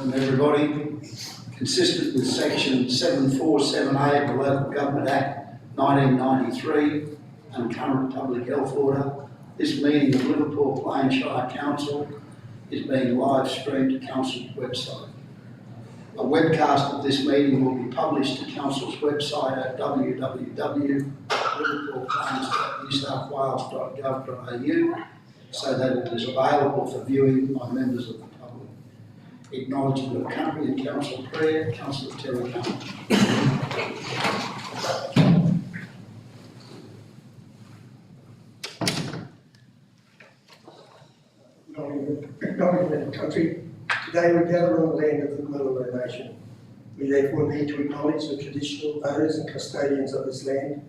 Welcome everybody. Consistent with section 747A of the Local Government Act 1993 and current public health order, this meeting of Liverpool Plain Shire Council is being live streamed to Council's website. A webcast of this meeting will be published to Council's website at www.liverpoolplains.newsouthwales.gov.au so that it is available for viewing by members of the public. Acknowledgement of country and council prayer, Councillor Terry Cullen. Acknowledgement of country. Today we gather on the land of the Kulin Nation. We therefore need to acknowledge the traditional owners and custodians of this land.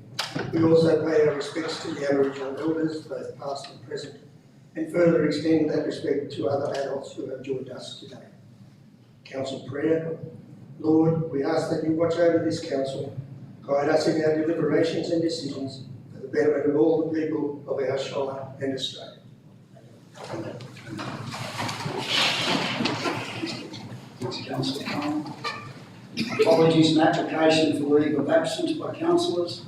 We also pay our respects to the Aboriginal elders, both past and present, and further extend that respect to other adults who have joined us today. Council prayer. Lord, we ask that you watch over this council, guide us in our deliberations and decisions for the betterment of all the people of our Shire and Australia. Thanks, Councillor Cullen. Apologies and application for leave of absence by councillors.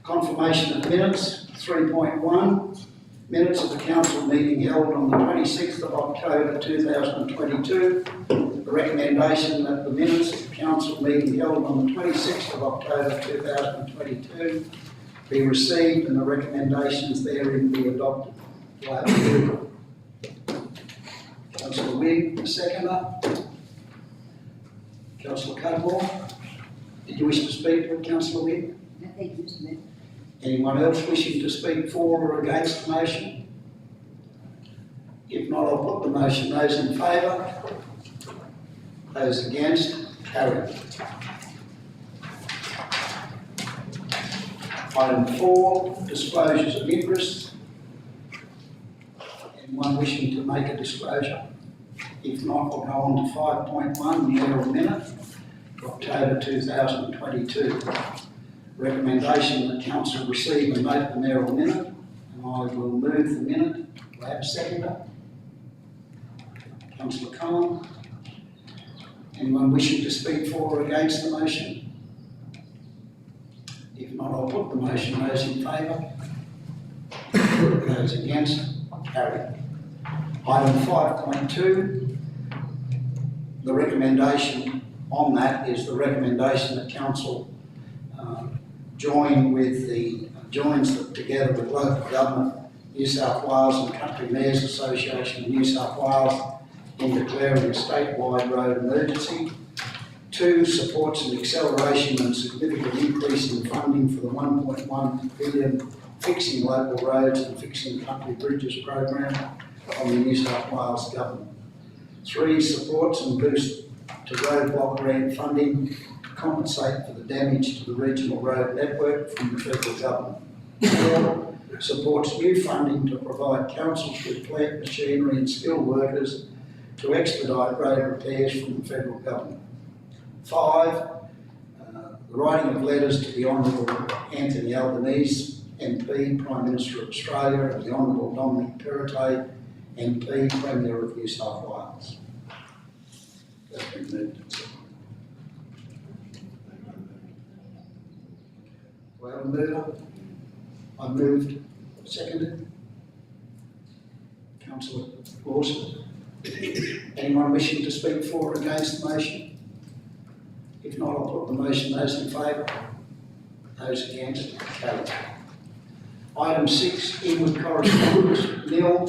Confirmation of minutes. 3.1. Minutes of the council meeting held on the 26th of October 2022. The recommendation that the minutes of the council meeting held on the 26th of October 2022 be received and the recommendations therein be adopted. Councillor Wigg, the seconder. Councillor Cudmore, did you wish to speak to it, Councillor Wigg? No, thank you, Mr. Mayor. Anyone else wishing to speak for or against the motion? If not, I'll put the motion. Those in favour? Those against? Carried. Item 4, disclosures of interest. Anyone wishing to make a disclosure? If not, I'll go on to 5.1, mayoral minute for October 2022. Recommendation that council receive and note the mayoral minute, and I will move the minute. Do I have a seconder? Councillor Cullen. Anyone wishing to speak for or against the motion? If not, I'll put the motion. Those in favour? Those against? Carried. Item 5.2. The recommendation on that is the recommendation that council joins together with local government, New South Wales and Country Mayors Association of New South Wales in declaring a statewide road emergency. 2, supports an acceleration and significant increase in funding for the 1.1 billion Fixing Local Roads and Fixing Country Bridges program from the New South Wales government. 3, supports and boosts to roadblock grant funding to compensate for the damage to the regional road network from the federal government. 4, supports new funding to provide councils with plant machinery and skilled workers to expedite road repairs from the federal government. 5, the writing of letters to the Honourable Anthony Albanese, MP, Prime Minister of Australia, and the Honourable Dominic Perrottet, MP, Premier of New South Wales. That's been moved. Do I have a mover? I moved. Seconded. Councillor Lawson. Anyone wishing to speak for or against the motion? If not, I'll put the motion. Those in favour? Those against? Carried. Item 6, inward correspondence, nil.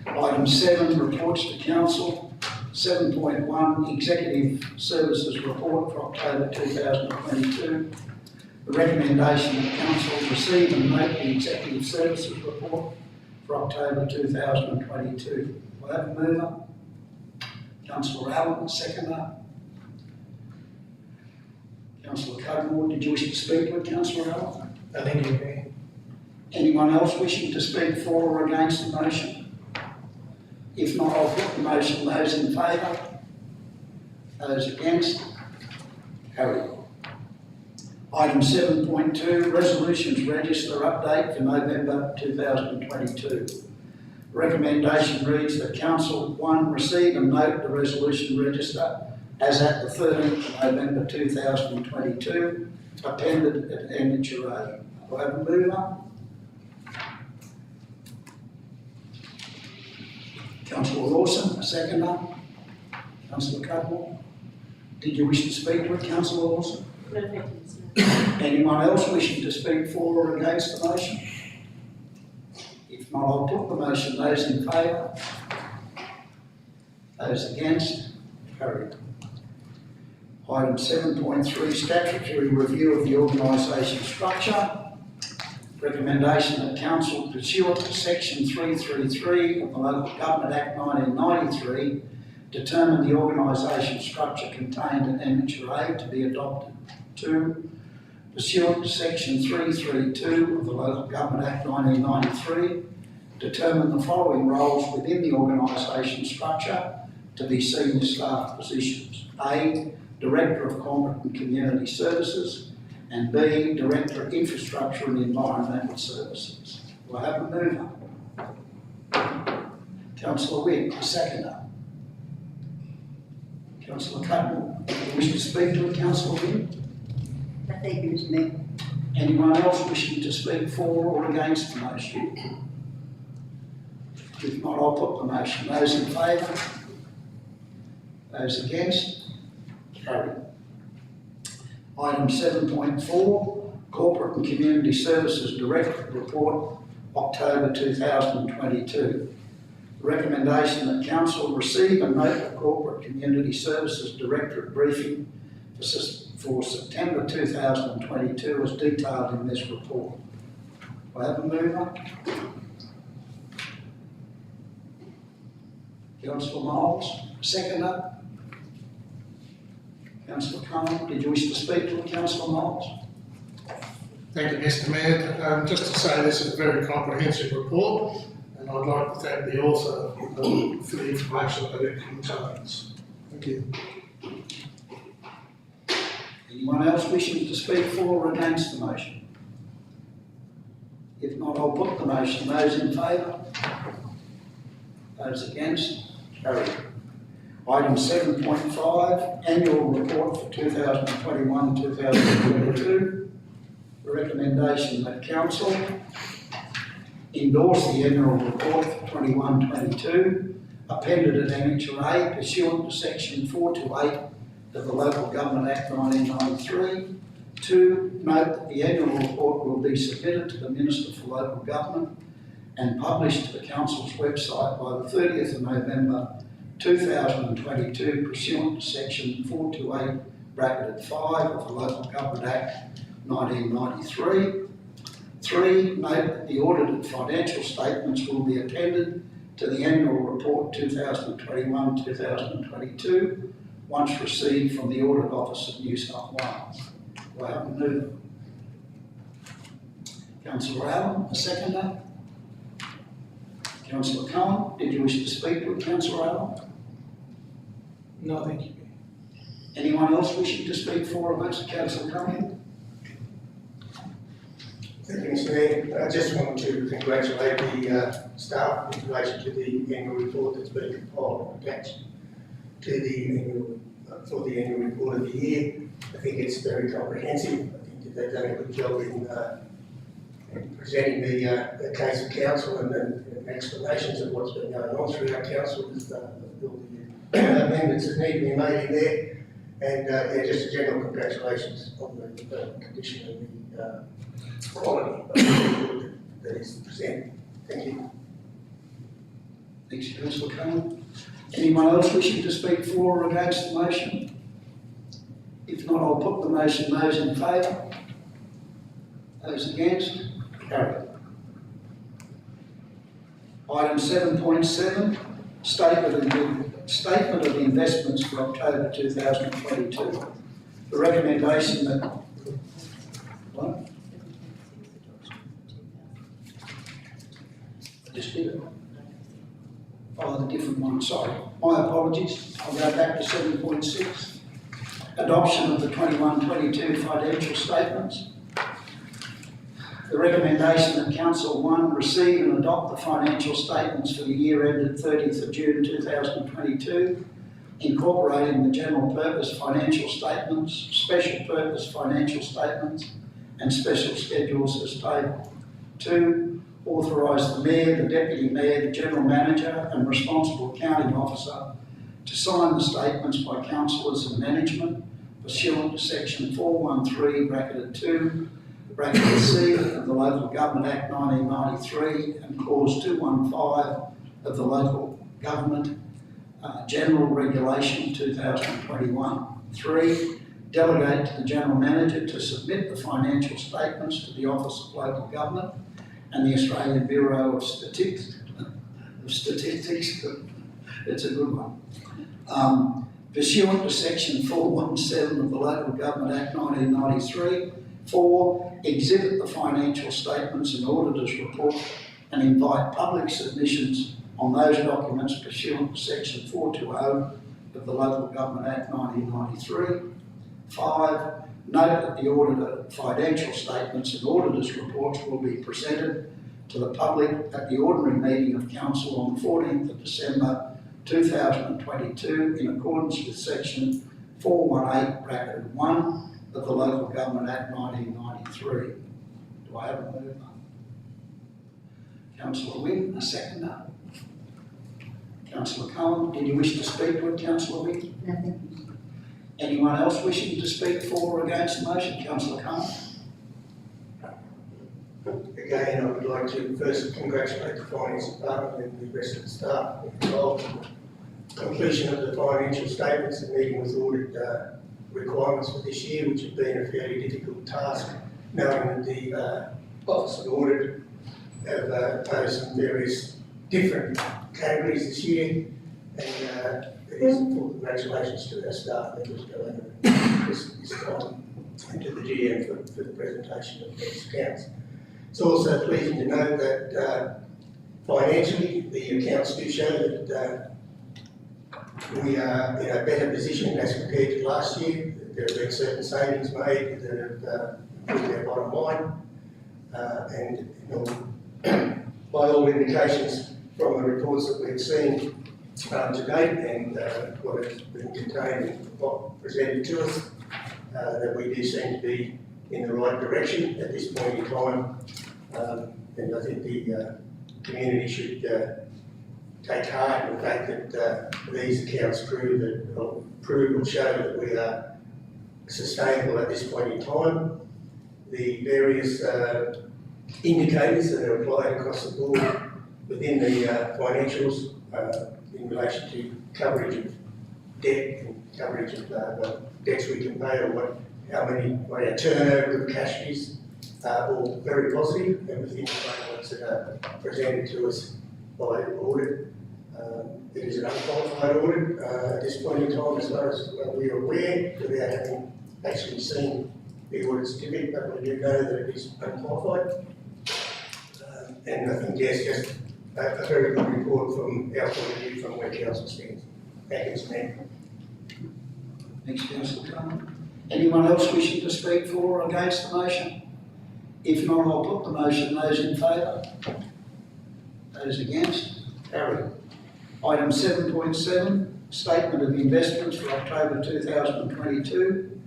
Item 7, reports to council. 7.1, executive services report for October 2022. The recommendation that council receive and note the executive services report for October 2022. Do I have a mover? Councillor Allen, seconder. Councillor Cudmore, did you wish to speak to it, Councillor Allen? I think you may. Anyone else wishing to speak for or against the motion? If not, I'll put the motion. Those in favour? Those against? Carried. Item 7.2, resolutions register update for November 2022. Recommendation reads that Council 1 receive and note the resolution register as at the 13th of November 2022, appended at Annexure A. Do I have a mover? Councillor Lawson, a seconder. Councillor Cudmore. Did you wish to speak to it, Councillor Lawson? No, thank you, Mr. Anyone else wishing to speak for or against the motion? If not, I'll put the motion. Those in favour? Those against? Carried. Item 7.3, statutory review of the organisation structure. Recommendation that Council, pursuant to Section 333 of the Local Government Act 1993, determine the organisation structure contained in Annexure A to be adopted. 2. Pursuant to Section 332 of the Local Government Act 1993, determine the following roles within the organisation structure to be senior staff positions. A. Director of Corporate and Community Services, and B. Director of Infrastructure and Environmental Services. Do I have a mover? Councillor Witt, a seconder. Councillor Cudmore, do you wish to speak to it, Councillor Witt? Thank you, Mr. Mayor. Anyone else wishing to speak for or against the motion? If not, I'll put the motion. Those in favour? Those against? Carried. Item 7.4, Corporate and Community Services Directorate Report, October 2022. Recommendation that Council receive and note the Corporate Community Services Directorate briefing for September 2022 as detailed in this report. Do I have a mover? Councillor Miles, seconder. Councillor Cullen, did you wish to speak to it, Councillor Miles? Thank you, Mr. Mayor. Just to say this is a very comprehensive report, and I'd like to thank the author for the information that it contains. Thank you. Anyone else wishing to speak for or against the motion? If not, I'll put the motion. Those in favour? Those against? Carried. Item 7.5, Annual Report for 2021-2022. The recommendation that Council endorse the Annual Report for 21-22, appended at Annexure A pursuant to Section 428 of the Local Government Act 1993. 2. Note that the Annual Report will be submitted to the Minister for Local Government and published to the Council's website by the 30th of November 2022 pursuant to Section 428(5) of the Local Government Act 1993. 3. Note that the audited financial statements will be appended to the Annual Report 2021-2022 once received from the Audit Office of New South Wales. Do I have a mover? Councillor Allen, a seconder. Councillor Cullen, did you wish to speak to it, Councillor Allen? No, thank you. Anyone else wishing to speak for or against Councillor Cullen? Thank you, Mr. Mayor. I just want to congratulate the staff in relation to the annual report that's been compiled and attached to the annual, for the annual report of the year. I think it's very comprehensive. I think that they've done a good job in presenting the case of council and explanations of what's been going on through our council with all the amendments that need to be made in there. And yeah, just a general congratulations on the condition and the quality of the report that is presented. Thank you. Thanks, Councillor Cullen. Anyone else wishing to speak for or against the motion? If not, I'll put the motion. Those in favour? Those against? Carried. Item 7.7, Statement of Investments for October 2022. The recommendation that... What? I just did it. Oh, the different one, sorry. My apologies. I'll go back to 7.6. Adoption of the 21-22 financial statements. The recommendation that Council 1 receive and adopt the financial statements for the year ended 30th of June 2022, incorporating the general purpose financial statements, special purpose financial statements, and special schedules as tabled. 2, authorise the Mayor, the Deputy Mayor, the General Manager and responsible accounting officer to sign the statements by councillors and management pursuant to section 413, bracketed 2, bracketed C of the Local Government Act 1993 and clause 215 of the Local Government General Regulation 2021. 3, delegate to the General Manager to submit the financial statements to the Office of Local Government and the Australian Bureau of Statistics. It's a good one. Pursuant to section 417 of the Local Government Act 1993. 4, exhibit the financial statements and auditors' report and invite public submissions on those documents pursuant to section 420 of the Local Government Act 1993. 5, note that the auditor financial statements and auditors' reports will be presented to the public at the ordinary meeting of Council on the 14th of December 2022 in accordance with section 418, bracketed 1 of the Local Government Act 1993. Do I have a mover? Councillor Wynne, a seconder. Councillor Cohen, did you wish to speak to it, Councillor Wynne? Nothing. Anyone else wishing to speak for or against the motion? Councillor Cohen. Again, I would like to first congratulate the Finance Department and the rest of the staff involved in the completion of the financial statements and meeting with audit requirements for this year, which have been a fairly difficult task, knowing that the Office of Audit have posed some various different categories this year, and it is full congratulations to our staff members going this time and to the GM for the presentation of these accounts. It's also pleasing to note that financially the accounts do show that we are in a better position as compared to last year. There have been certain savings made that have improved our bottom line, and by all indications from the reports that we've seen to date and what has been contained in what presented to us, that we do seem to be in the right direction at this point in time, and I think the community should take heart in the fact that these accounts prove or show that we are sustainable at this point in time. The various indicators that are applied across the board within the financials in relation to coverage of debt and coverage of debts we can pay, or what our turnover of cash is, all very positive, and within the frameworks that are presented to us by audit. It is an unqualified audit at this point in time, as far as we are aware, without having actually seen the audit certificate, but we do know that it is unqualified. And I think yes, just a very good report from our point of view, from where council stands. Thank you, Mr. Mayor. Thanks, Councillor Cohen. Anyone else wishing to speak for or against the motion? If not, I'll put the motion. Those in favour? Those against? Carried. Item 7.7, Statement of Investments for October 2022.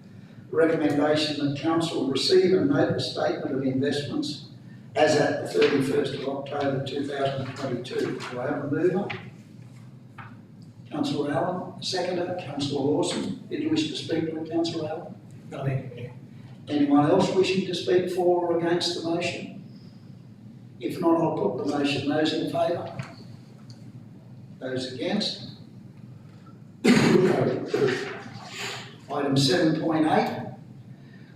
Recommendation that Council receive and note the Statement of Investments as at the 31st of October 2022. Do I have a mover? Councillor Allen, seconder. Councillor Lawson, did you wish to speak to it, Councillor Allen? Nothing. Anyone else wishing to speak for or against the motion? If not, I'll put the motion. Those in favour? Those against? Item 7.8,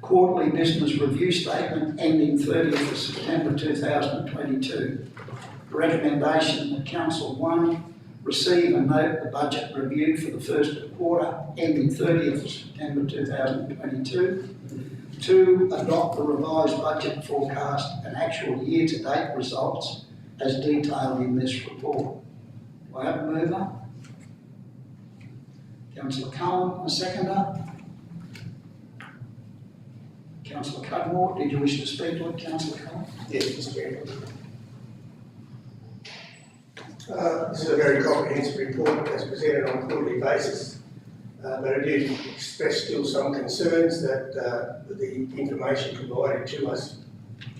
Quarterly Business Review Statement ending 30th of September 2022. Recommendation that Council 1 receive and note the budget review for the first quarter ending 30th of September 2022. 2, adopt the revised budget forecast and actual year-to-date results as detailed in this report. Do I have a mover? Councillor Cohen, a seconder. Councillor Cudmore, did you wish to speak to it, Councillor Cudmore? Yes, Mr. Chairman. This is a very comprehensive report that's presented on a quarterly basis, but I do express still some concerns that the information provided to us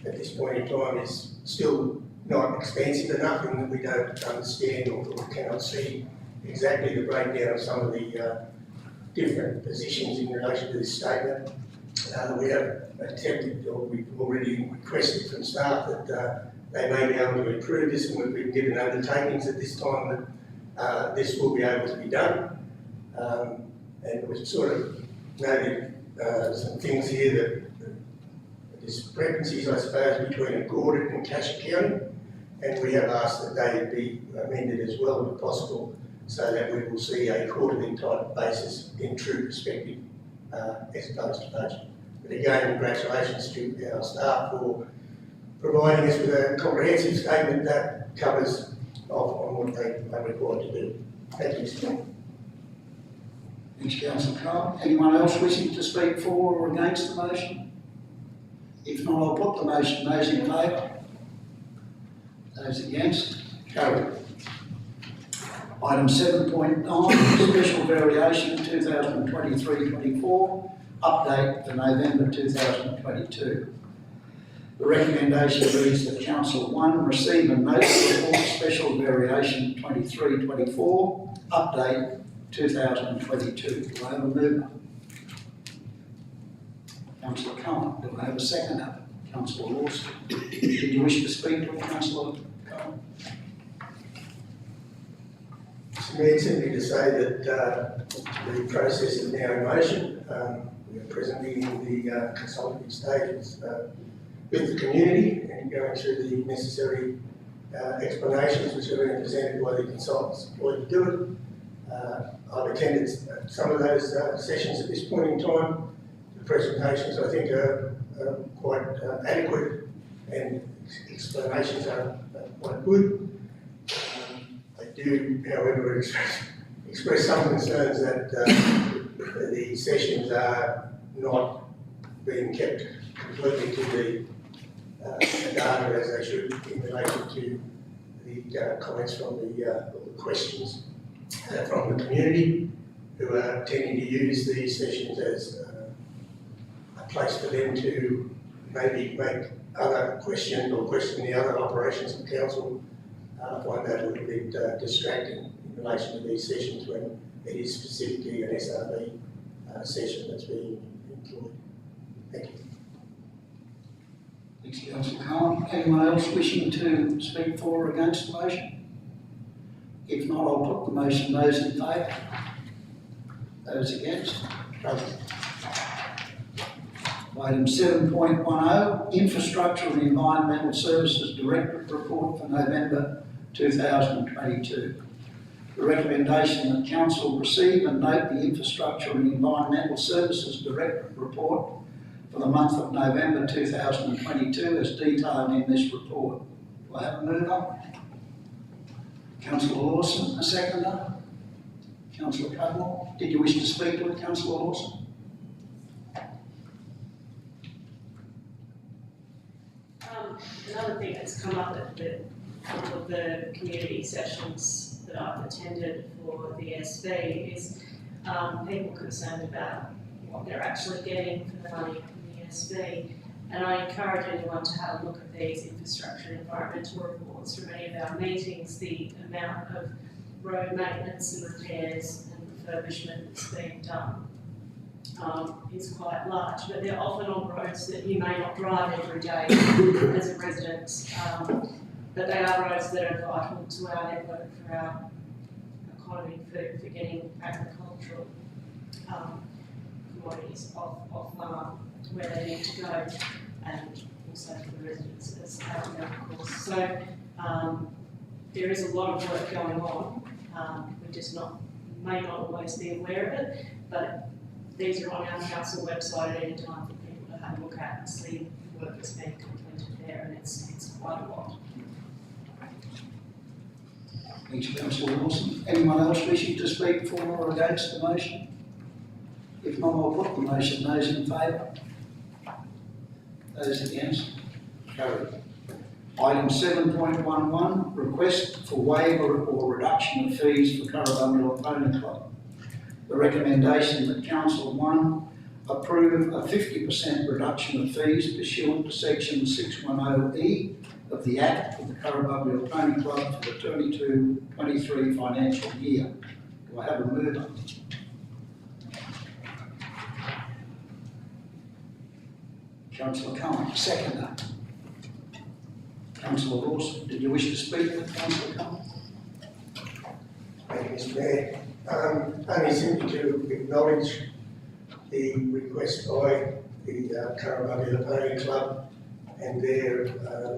at this point in time is still not expansive enough, and that we don't understand or cannot see exactly the breakdown of some of the different positions in relation to this statement. We have attempted, or we've already requested from staff that they may be able to improve this, and we've been given undertakings at this time that this will be able to be done. And we've sort of noted some things here that discrepancies, I suppose, between a audit and cash accounting, and we have asked that they be amended as well if possible, so that we will see a quarterly type basis in true perspective as opposed to budget. But again, congratulations to our staff for providing us with a comprehensive statement that covers off on what they are required to do. Thank you, Mr. Chairman. Thanks, Councillor Carr. Anyone else wishing to speak for or against the motion? If not, I'll put the motion. Those in favour? Those against? Carried. Item 7.9, special variation 2023-24, update for November 2022. The recommendation reads that Council 1 receive and note the report special variation 23-24, update 2022. Do I have a mover? Councillor Cullen. Do I have a seconder? Councillor Lawson. Did you wish to speak to it, Councillor Cullen? Mr. Mayor, simply to say that the process is now in motion. We are presently in the consultative stages with the community and going through the necessary explanations which are being presented by the consultants employed to do it. I've attended some of those sessions at this point in time. The presentations, I think, are quite adequate, and explanations are quite good. I do, however, express some concerns that the sessions are not being kept completely to the data as they should in relation to the comments from the questions from the community, who are tending to use these sessions as a place for them to maybe make other questions or question the other operations of council. I find that a little bit distracting in relation to these sessions when it is specifically an SRB session that's being employed. Thank you. Thanks, Councillor Cullen. Anyone else wishing to speak for or against the motion? If not, I'll put the motion. Those in favour? Those against? Carried. Item 7.10, Infrastructure and Environmental Services Directorate Report for November 2022. The recommendation that Council receive and note the Infrastructure and Environmental Services Directorate Report for the month of November 2022 as detailed in this report. Do I have a mover? Councillor Lawson, a seconder? Councillor Cudmore, did you wish to speak to it, Councillor Lawson? Another thing that's come up at couple of the community sessions that I've attended for the SV is people concerned about what they're actually getting for the money from the SV. And I encourage anyone to have a look at these infrastructure and environmental reports from any of our meetings. The amount of road maintenance and repairs and refurbishment that's being done is quite large, but they're often on roads that you may not drive every day as a resident, but they are roads that are vital to our network for our economy, for getting agricultural commodities off farm where they need to go, and also for the residents as part of our course. So there is a lot of work going on. We just may not always be aware of it, but these are on our council website at any time for people to have a look at and see the work that's being completed there, and it's quite a lot. Thanks, Councillor Wilson. Anyone else wishing to speak for or against the motion? If not, I'll put the motion. Those in favour? Those against? Carried. Item 7.11, request for waiver or reduction of fees for Currabumula Pony Club. The recommendation that Council 1 approve a 50% reduction of fees pursuant to section 610E of the Act of the Currabumula Pony Club for the 22-23 financial year. Do I have a mover? Councillor Cumming, seconder. Councillor Lawson, did you wish to speak with Councillor Cumming? Thank you, Mr. Mayor. Only simply to acknowledge the request by the Currabumula Pony Club and their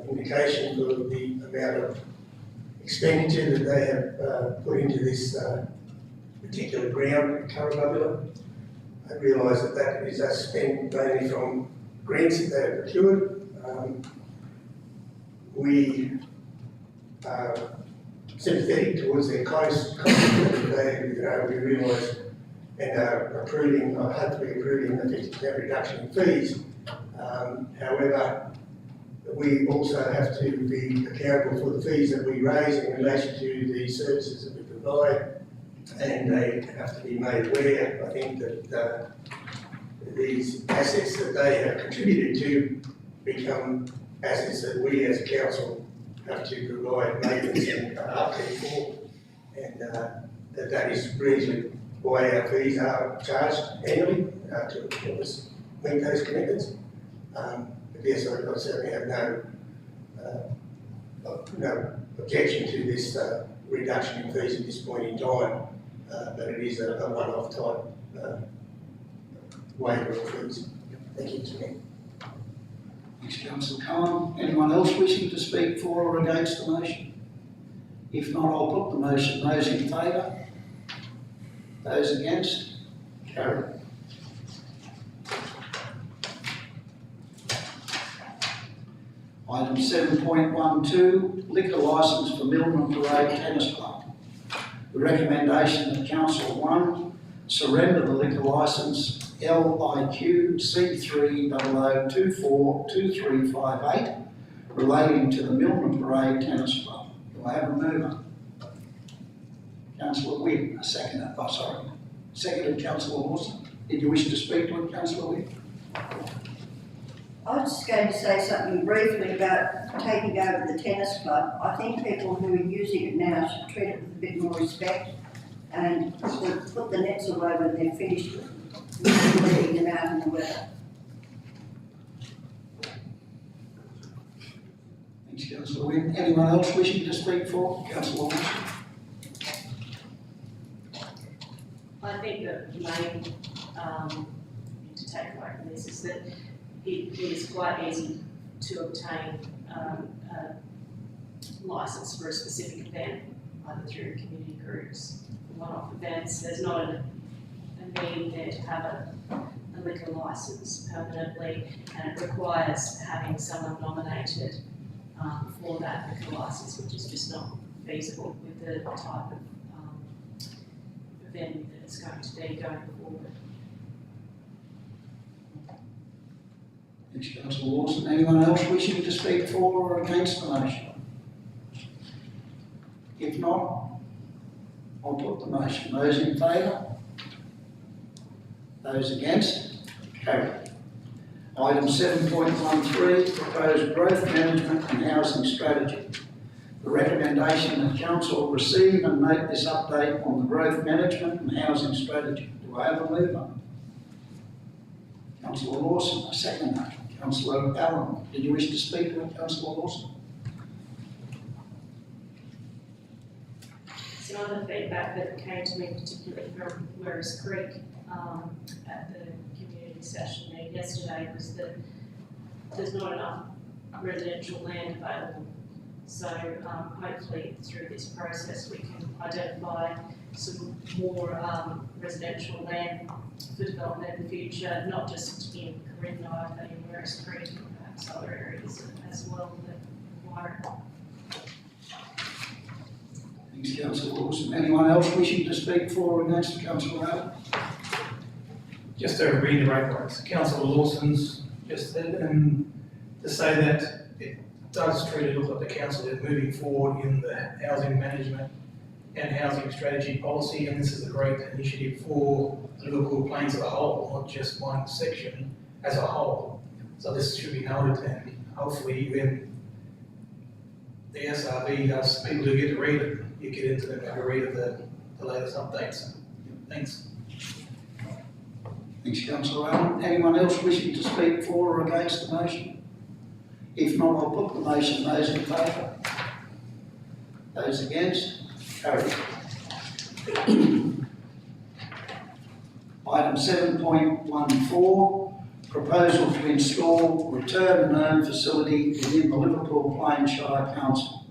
indication for the amount of expenditure that they have put into this particular ground at Currabumula. I realise that that is a spend mainly from grants that they have procured. We are sympathetic towards their cost today. We realise and are approving, or hopefully approving the 50% reduction in fees. However, we also have to be accountable for the fees that we raise in relation to the services that we provide, and they have to be made aware, I think, that these assets that they have contributed to become assets that we as a council have to provide maintenance and upkeep for, and that is reasonably why our fees are charged annually to help us meet those commitments. But yes, I certainly have no objection to this reduction in fees at this point in time, but it is a one-off type waiver of fees. Thank you, Mr. Mayor. Thanks, Councillor Cohen. Anyone else wishing to speak for or against the motion? If not, I'll put the motion. Those in favour? Those against? Carried. Item 7.12, liquor licence for Milman Parade Tennis Club. The recommendation of Council 1, surrender the liquor licence LIQ C300242358 relating to the Milman Parade Tennis Club. Do I have a mover? Councillor Wynne, a seconder. Oh, sorry. Seconded, Councillor Lawson. Did you wish to speak to it, Councillor Wynne? I was just going to say something briefly about taking over the tennis club. I think people who are using it now should treat it with a bit more respect and put the nets away when they're finished with leaving them out in the weather. Thanks, Councillor Wynne. Anyone else wishing to speak for Councillor Lawson? I think that the main to take away from this is that it is quite easy to obtain a licence for a specific event, either through community groups, one-off events. There's not a need there to have a liquor licence permanently, and it requires having someone nominated for that liquor licence, which is just not feasible with the type of event that it's going to be going forward. Thanks, Councillor Lawson. Anyone else wishing to speak for or against the motion? If not, I'll put the motion. Those in favour? Those against? Carried. Item 7.13, proposed growth management and housing strategy. The recommendation that Council receive and make this update on the growth management and housing strategy. Do I have a mover? Councillor Lawson, a seconder. Councillor Allen, did you wish to speak to it, Councillor Lawson? Some other feedback that came to me, particularly from Werris Creek at the community session there yesterday, was that there's not enough residential land available. So hopefully through this process we can identify some more residential land for development in the future, not just in Corinna, but in Werris Creek and perhaps other areas as well that require it. Thanks, Councillor Lawson. Anyone else wishing to speak for or against Councillor Allen? Just to reiterate what Councillor Lawson's just said, and to say that it does truly look like the council is moving forward in the housing management and housing strategy policy, and this is a great initiative for the Liverpool Plains as a whole, not just one section, as a whole. So this should be noted, and hopefully when the SRV does, people do get to read it, you get into them and have a read of the latest updates. Thanks. Thanks, councillor Allen. Anyone else wishing to speak for or against the motion? If not, I'll put the motion. Those in favour? Those against? Carried. Item 7.14, proposal to install return and earn facility within the Liverpool Plains Shire Council.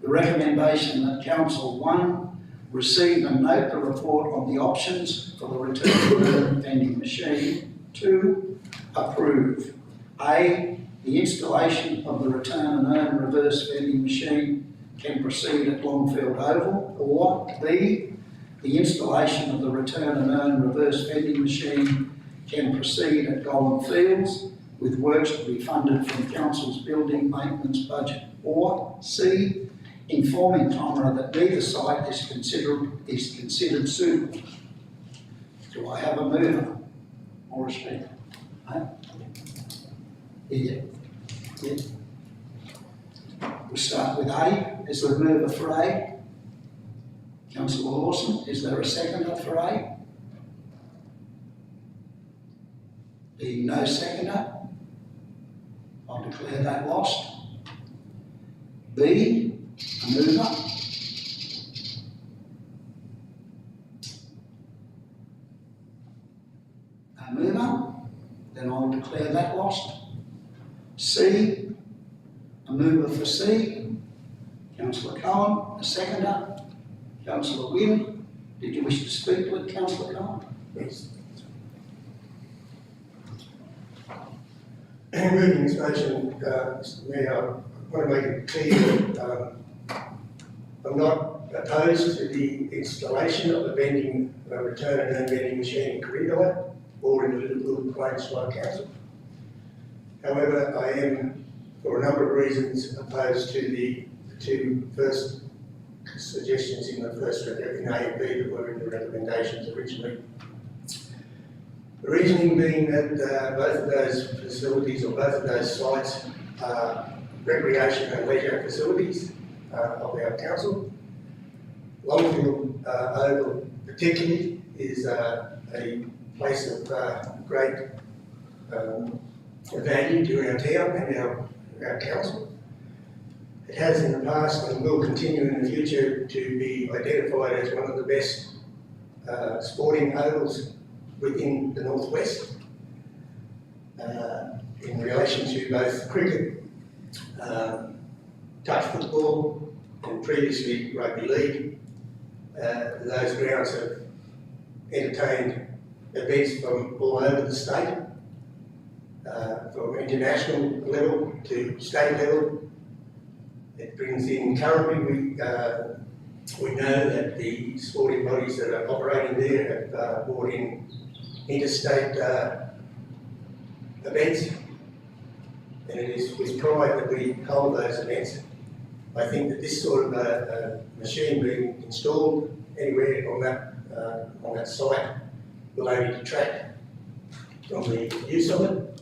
The recommendation that Council 1 receive and note the report on the options for the return and earn vending machine. 2, approve. A, the installation of the return and earn reverse vending machine can proceed at Longfield Oval, or B, the installation of the return and earn reverse vending machine can proceed at Golden Fields with works to be funded from Council's building maintenance budget, or C, informing Tomra that neither site is considered suitable. Do I have a mover or a speaker? No? Yeah. Yeah. We'll start with A. Is there a mover for A? Councillor Lawson, is there a seconder for A? Being no seconder, I'll declare that lost. B, a mover. A mover, then I'll declare that lost. C, a mover for C. Councillor Cohen, a seconder. Councillor Wynne, did you wish to speak to it, Councillor Cohen? Yes. Moving this motion, Mr. Mayor, I want to make it clear that I'm not opposed to the installation of the return and earn vending machine in Corridor or in the Liverpool Plains Shire Council. However, I am, for a number of reasons, opposed to the two first suggestions in the first in A and B that were in the recommendations originally. The reasoning being that both of those facilities or both of those sites are recreation and leisure facilities of our council. Longfield Oval particularly is a place of great value to our town and our council. It has in the past and will continue in the future to be identified as one of the best sporting ovals within the Northwest in relation to both cricket, touch football and previously rugby league. Those grounds have entertained events from all over the state, from international level to state level. It brings in currently, we know that the sporting bodies that are operating there have brought in interstate events, and it is with pride that we hold those events. I think that this sort of a machine being installed anywhere on that site will only detract from the use of it.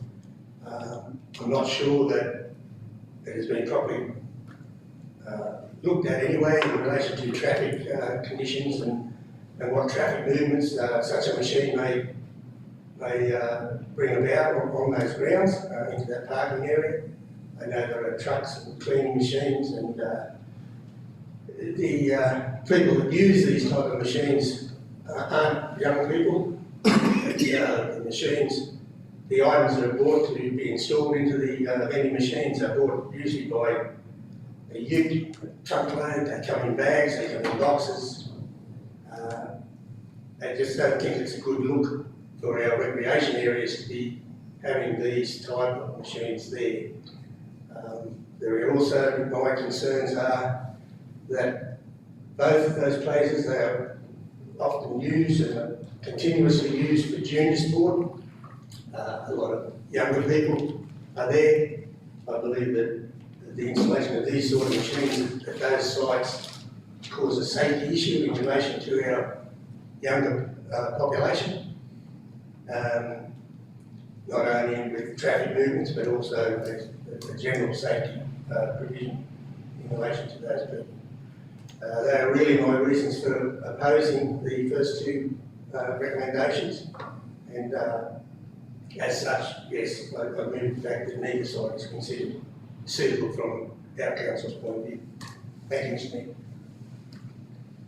I'm not sure that it has been properly looked at anyway in relation to traffic conditions and what traffic movements such a machine may bring about on those grounds into that parking area. I know there are trucks and cleaning machines, and the people that use these type of machines aren't young people. The machines, the items that are bought to be installed into the vending machines are bought usually by a ute, truckload. They come in bags, they come in boxes. I just don't think it's a good look for our recreation areas to be having these type of machines there. There are also, my concerns are that both of those places, they are often used and are continuously used for junior sport. A lot of younger people are there, I believe that the installation of these sort of machines at those sites cause a safety issue in relation to our younger population. Not only with traffic movements, but also a general safety provision in relation to those people. They are really my reasons for opposing the first two recommendations, and as such, yes, I move the fact that neither side is considered suitable from our council's point of view. Thank you, Mr. Mayor.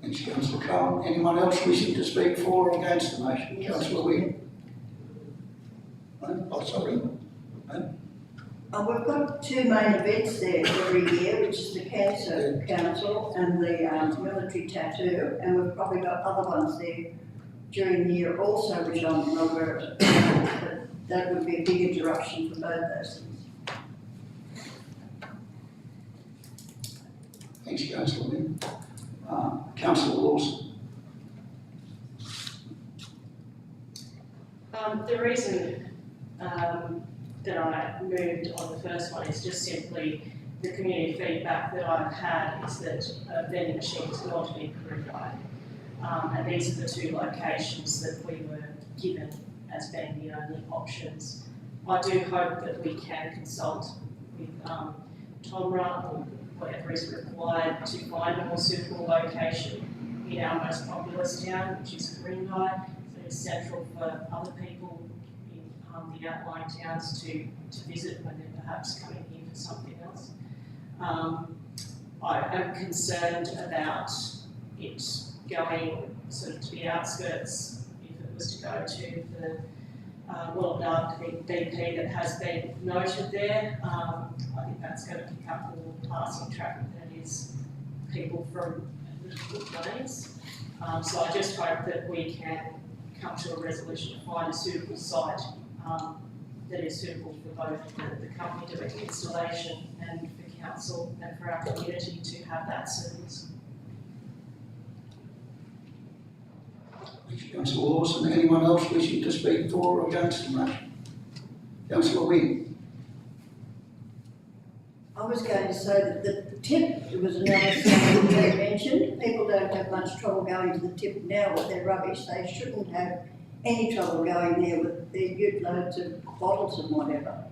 Thanks, Councillor Cohen. Anyone else wishing to speak for or against the motion? Councillor Wing? No? Oh, sorry. No? We've got two main events there every year, which is the Cancer Council and the military tattoo, and we've probably got other ones there during the year also, which I'm not aware of. But that would be a big interruption for both those things. Thanks, Councillor Wing. Councillor Lawson? The reason that I moved on the first one is just simply the community feedback that I've had is that vending machines is not being provided. And these are the two locations that we were given as being the only options. I do hope that we can consult with TOMRA or whatever is required to find a more suitable location in our most populous town, which is Ku-ring-gai, so it's central for other people in the outlying towns to visit when they're perhaps coming here for something else. I am concerned about it going sort of to the outskirts, if it was to go to the well-known BP that has been noted there. I think that's going to pick up more passing traffic than is people from the good lanes. So I just hope that we can come to a resolution to find a suitable site that is suitable for both the company doing the installation and for council and for our community to have that service. Thanks, Councillor Lawson. Anyone else wishing to speak for or against the motion? Councillor Wing? I was going to say that the tip was another thing that they mentioned. People don't have much trouble going to the tip now with their rubbish. They shouldn't have any trouble going there with their ute loads of bottles and whatever.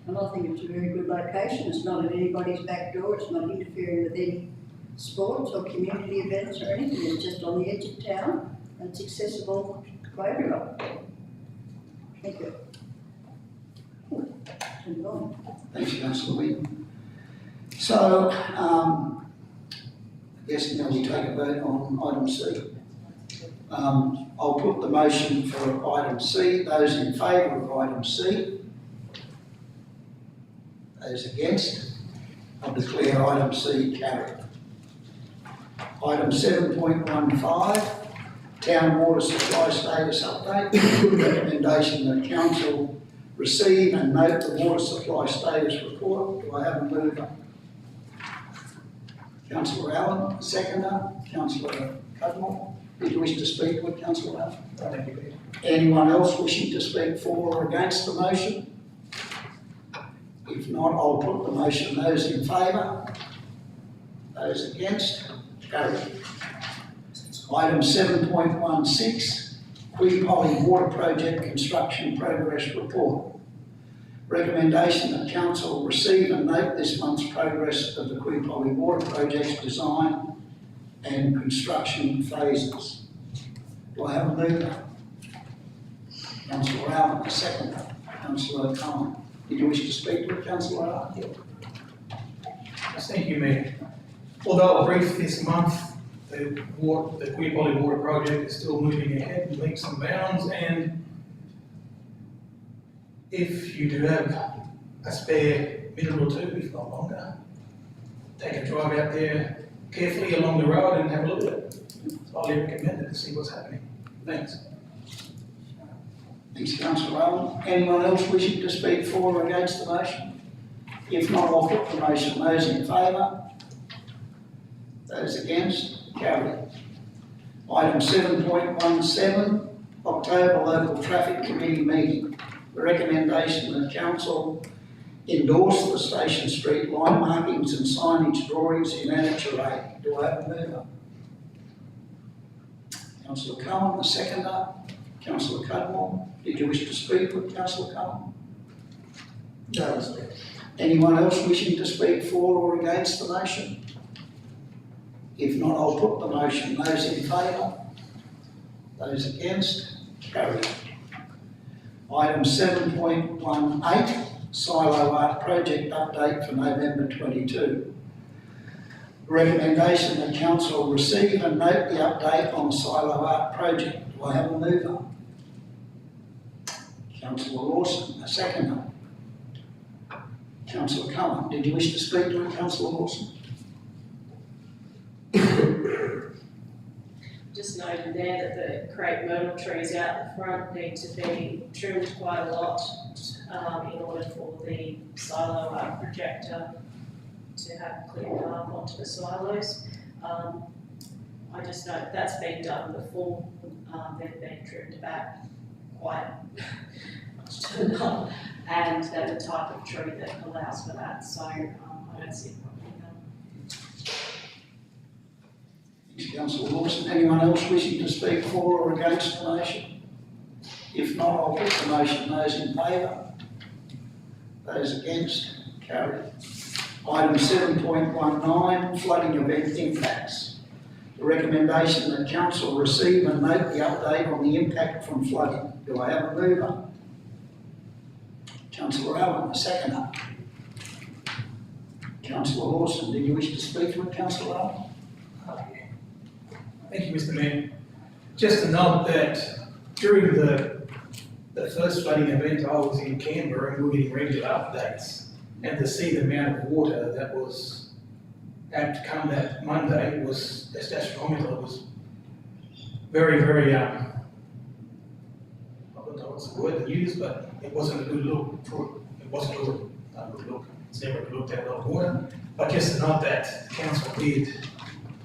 And I think it's a very good location. It's not at anybody's back door. It's not interfering with any sports or community events or anything. It's just on the edge of town and it's accessible by everyone. Thank you. Move on. Thanks, Councillor Wing. So, I guess now we take a vote on item C. I'll put the motion for item C. Those in favour of item C? Those against? I'll declare item C carried. Item 7.15, Town Water Supply Status Update. Recommendation that Council receive and note the water supply status report. Do I have a mover? Councillor Allen, seconder. Councillor Cudmore, did you wish to speak with Councillor Allen? Thank you, Peter. Anyone else wishing to speak for or against the motion? If not, I'll put the motion. Those in favour? Those against? Carried. Item 7.16, Kui Polly Water Project Construction Progress Report. Recommendation that Council receive and note this month's progress of the Kui Polly Water Project's design and construction phases. Do I have a mover? Councillor Allen, a seconder. Councillor Cohen. Did you wish to speak to it, Councillor Allen? Thank you, Mayor. Although brief this month, the Kui Polly Water Project is still moving ahead in leaps and bounds, and if you do have a spare minute or two, if not longer, take a drive out there carefully along the road and have a look at it. It's highly recommended to see what's happening. Thanks. Thanks, Councillor Allen. Anyone else wishing to speak for or against the motion? If not, I'll put the motion. Those in favour? Those against? Carried. Item 7.17, October Local Traffic Committee meeting. The recommendation that Council endorse the Station Street line markings and signage drawings in Annexure A. Do I have a mover? Councillor Cohen, the seconder. Councillor Cudmore, did you wish to speak with Councillor Cohen? No, Mr. Mayor. Anyone else wishing to speak for or against the motion? If not, I'll put the motion. Those in favour? Those against? Carried. Item 7.18, Silo Art Project Update for November 22. Recommendation that Council receive and note the update on the Silo Art Project. Do I have a mover? Councillor Lawson, a seconder. Councillor Cullen, did you wish to speak to it, Councillor Lawson? Just noting there that the crepe myrtle trees out the front need to be trimmed quite a lot in order for the silo art projector to have clear path onto the silos. I just note that's been done before, they've been trimmed back quite much to the top, and they're the type of tree that allows for that, so I don't see a problem with that. Thanks, Councillor Lawson. Anyone else wishing to speak for or against the motion? If not, I'll put the motion. Those in favour? Those against? Carried. Item 7.19, flooding event impacts. The recommendation that Council receive and note the update on the impact from flooding. Do I have a mover? Councillor Allen, a seconder. Councillor Lawson, did you wish to speak to it, Councillor Allen? Thank you, Mr. Mayor. Just to note that during the first flooding event, I was in Canberra and we were getting regular updates. And to see the amount of water that was had to come that Monday was just astronomical. It was very, very, I don't know what's the word to use, but it wasn't a good look. It wasn't a good look. It's never a good look to have a lot of water. But just to note that the council did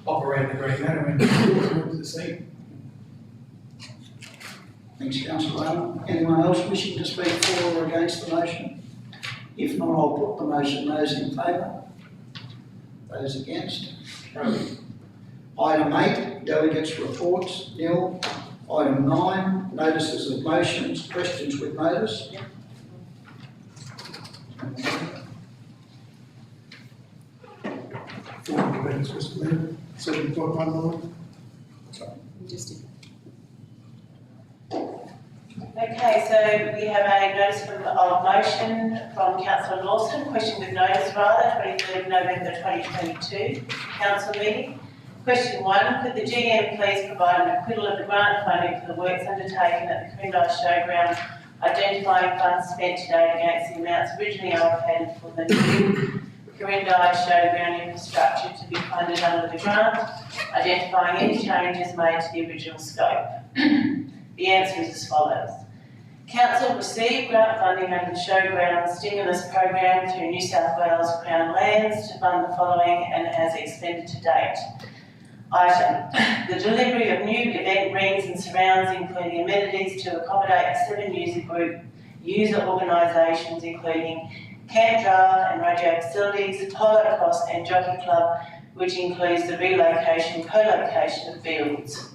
operate in a great manner and it was good to see. Thanks, Councillor Allen. Anyone else wishing to speak for or against the motion? If not, I'll put the motion. Those in favour? Those against? Carried. Item 8, delegates' reports, nil. Item 9, notices of motions, questions with notice. Mr. Mayor, 7.19. Okay, so we have a notice of motion from Councillor Lawson, question with notice rather, 23rd November 2022, council meeting. Question 1, could the GM please provide an acquittal of the grant funding for the works undertaken at the Quirindi Showground, identifying funds spent to date against the amounts originally allocated for the new Quirindi Showground infrastructure to be funded under the grant, identifying any changes made to the original scope. The answer is as follows. Council received grant funding under the Showground Stimulus Program through New South Wales Crown Lands to fund the following and has expended to date. Item, the delivery of new event rings and surrounds including amenities to accommodate 7 user organisations including camp draft and rodeo facilities, polo cross and jockey club, which includes the relocation, co-location of fields.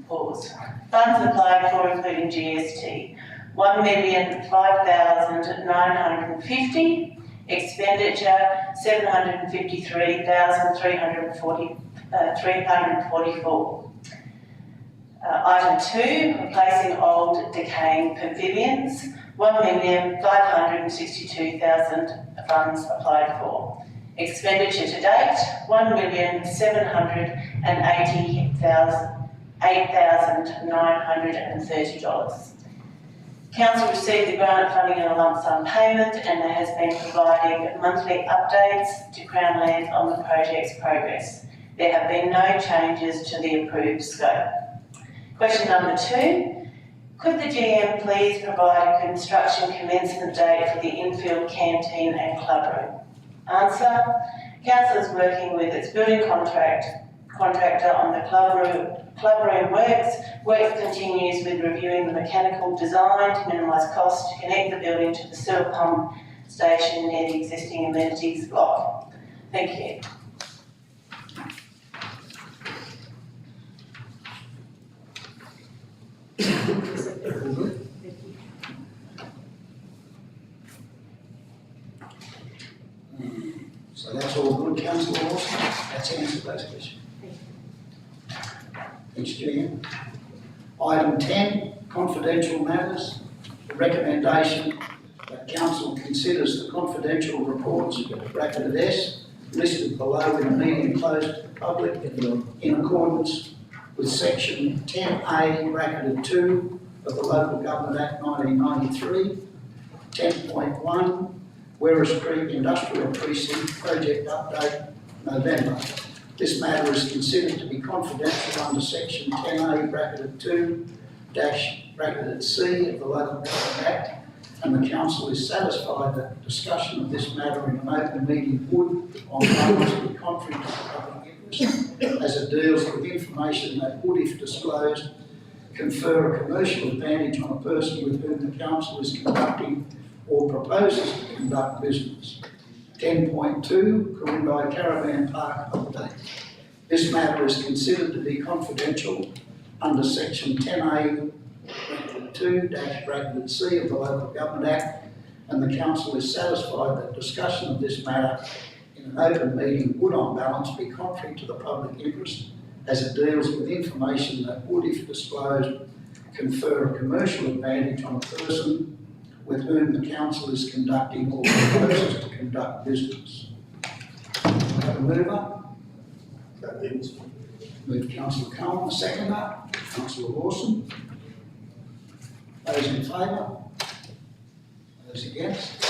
Pause. Funds applied for including GST, 1,005,950, expenditure 753,344. Item 2, replacing old decaying pavilions, 1,562,000 funds applied for. Expenditure to date, $1,780,8,930. Council received the grant funding in a lump sum payment and has been providing monthly updates to Crown Lands on the project's progress. There have been no changes to the approved scope. Question number 2, could the GM please provide a construction commencement date for the infield canteen and clubroom? Answer, Council is working with its building contractor contractor on the club room works. Work continues with reviewing the mechanical design to minimise cost to connect the building to the sewer pump station near the existing amenities block. Thank you. So that's all good, councillor Lawson, that's answered those questions. Thanks, Julian. Item 10, confidential matters. The recommendation that council considers the confidential reports, bracketed S, listed below in a meeting closed to the public in accordance with section 10A, bracketed 2 of the Local Government Act 1993, 10.1, Werris Creek Industrial Precinct Project Update, November. This matter is considered to be confidential under section 10A, bracketed 2, bracketed C of the Local Government Act, and the council is satisfied that discussion of this matter in an open meeting would, on balance, be contrary to the public interest, as it deals with information that would, if disclosed, confer a commercial advantage on a person with whom the council is conducting or proposes to conduct business. 10.2, Corinda Caravan Park Update. This matter is considered to be confidential under section 10A, 2-C of the Local Government Act, and the council is satisfied that discussion of this matter in an open meeting would on balance be contrary to the public interest, as it deals with information that would, if disclosed, confer a commercial advantage on a person with whom the council is conducting or proposes to conduct business. Have a mover? Move councillor Cohen, the seconder. Councillor Lawson. Those in favour? Those against?